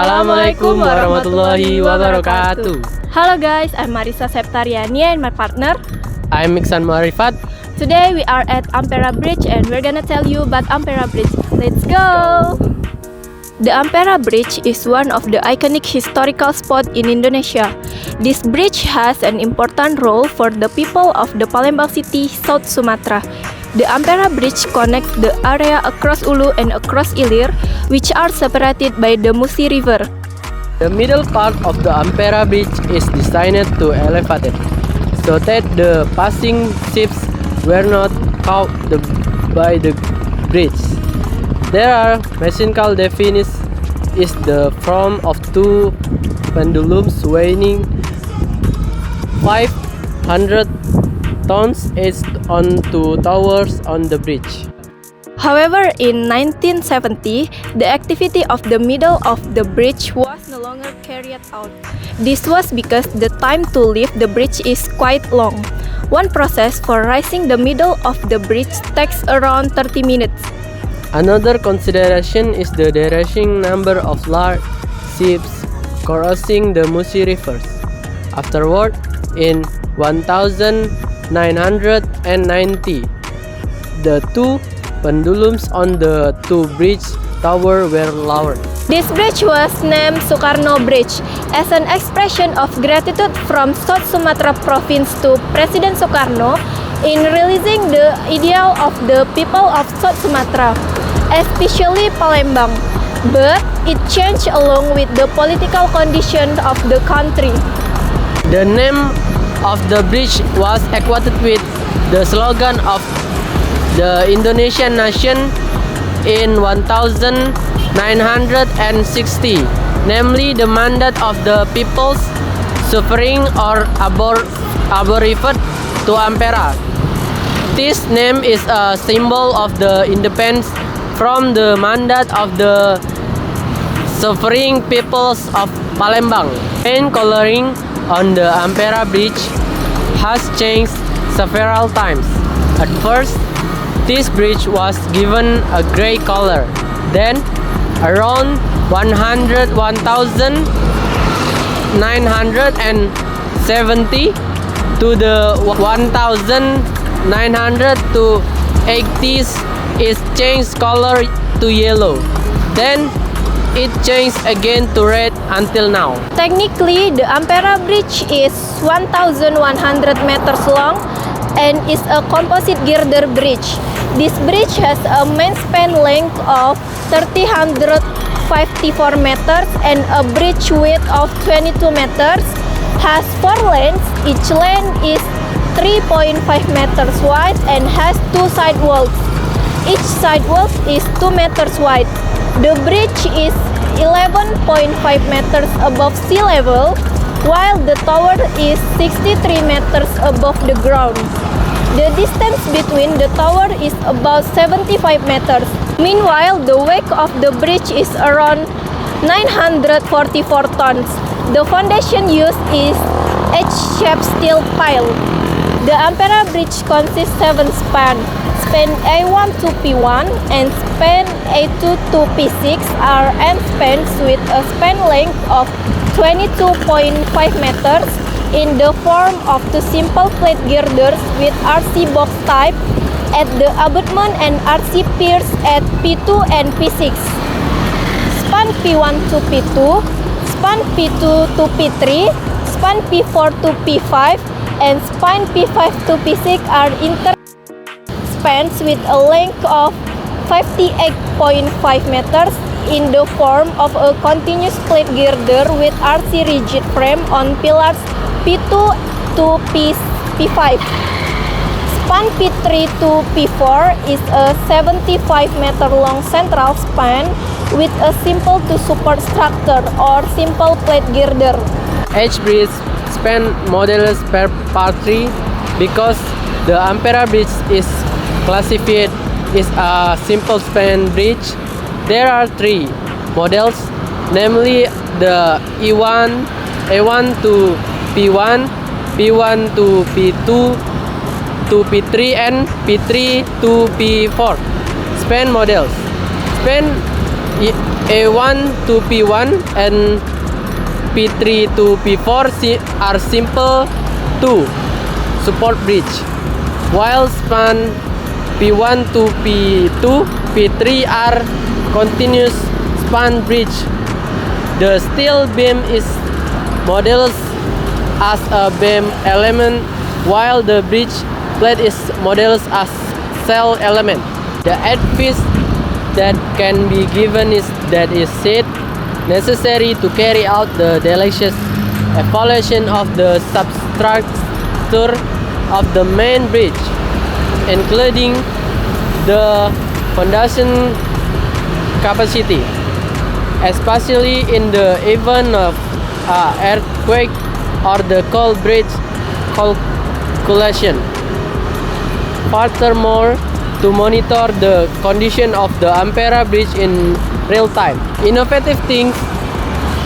Assalamualaikum warahmatullahi wabarakatuh. Hello guys, I'm Marisa Septariani and my partner. I'm Miksan Marifat. Today we are at Ampera Bridge and we're gonna tell you about Ampera Bridge. Let's go! The Ampera Bridge is one of the iconic historical spots in Indonesia. This bridge has an important role for the people of the Palembang city, South Sumatra. The Ampera Bridge connects the area across Ulu and across Ilir, which are separated by the Musi River. The middle part of the Ampera Bridge is designed to elevate, so that the passing ships were not caught by the bridge. There are mechanical devices is the form of two pendulums weighing 500 tons each on two towers on the bridge. However, in 1970, the activity of the middle of the bridge was no longer carried out. This was because the time to lift the bridge is quite long. One process for raising the middle of the bridge takes around 30 minutes. Another consideration is the diminishing number of large ships crossing the Musi rivers. Afterward, in 1990, the two pendulums on the two bridge towers were lowered. This bridge was named Sukarno Bridge as an expression of gratitude from South Sumatra Province to President Sukarno in realizing the ideal of the people of South Sumatra, especially Palembang. But it changed along with the political condition of the country. The name of the bridge was equated with the slogan of the Indonesian nation in 1960, namely the mandate of the people's suffering or aborifed to Ampera. This name is a symbol of the independence from the mandate of the suffering peoples of Palembang. Paint coloring on the Ampera Bridge has changed several times. At first, this bridge was given a gray color. Then, around 1970 to the 1980s, it changed color to yellow. Then, it changed again to red until now. Technically, the Ampera Bridge is 1,100 meters long and is a composite girder bridge. This bridge has a main span length of 3,054 meters and a bridge width of 22 meters, has 4 lanes. Each lane is 3.5 meters wide and has 2 sidewalls. Each sidewall is 2 meters wide. The bridge is 11.5 meters above sea level, while the tower is 63 meters above the ground. The distance between the tower is about 75 meters. Meanwhile, the weight of the bridge is around 944 tons. The foundation used is H-shaped steel pile. The Ampera Bridge consists 7 spans. Span A1 to P1 and span A2 to P6 are end spans with a span length of 22.5 meters in the form of two simple plate girders with RC box type at the abutment and RC piers at P2 and P6. Span P1 to P2, span P2 to P3, span P4 to P5, and span P5 to P6 are spans with a length of 58.5 meters in the form of a continuous plate girder with RC rigid frame on pillars P2 to P5. Span P3 to P4 is a 75-meter long central span with a simple to support structure or simple plate girder. H-bridge span models per part 3 because the Ampera Bridge is classified as a simple span bridge. There are 3 models, namely the A1 to P1, P1 to P2 to P3, and P3 to P4 span models. Span A1 to P1 and P3 to P4 are simple 2 support bridge, while span P1 to P2, P3 are continuous span bridge. The steel beam is modeled as a beam element, while the bridge plate is modeled as cell element. The edifice that can be given is that is said necessary to carry out the delicious evaluation of the substructure of the main bridge, including the foundation capacity, especially in the event of earthquake or the coal bridge calculation. Furthermore, to monitor the condition of the Ampera bridge in real time. Innovative things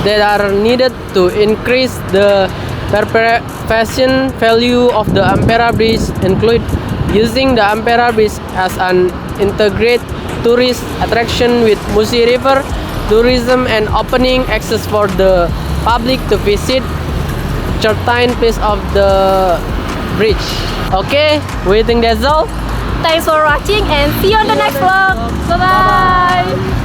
that are needed to increase the preservation value of the Ampera bridge include using the Ampera bridge as an integrated tourist attraction with Musi River tourism and opening access for the public to visit certain place of the bridge. Okay, we think that's all. Thanks for watching and see you on the next vlog. Bye bye.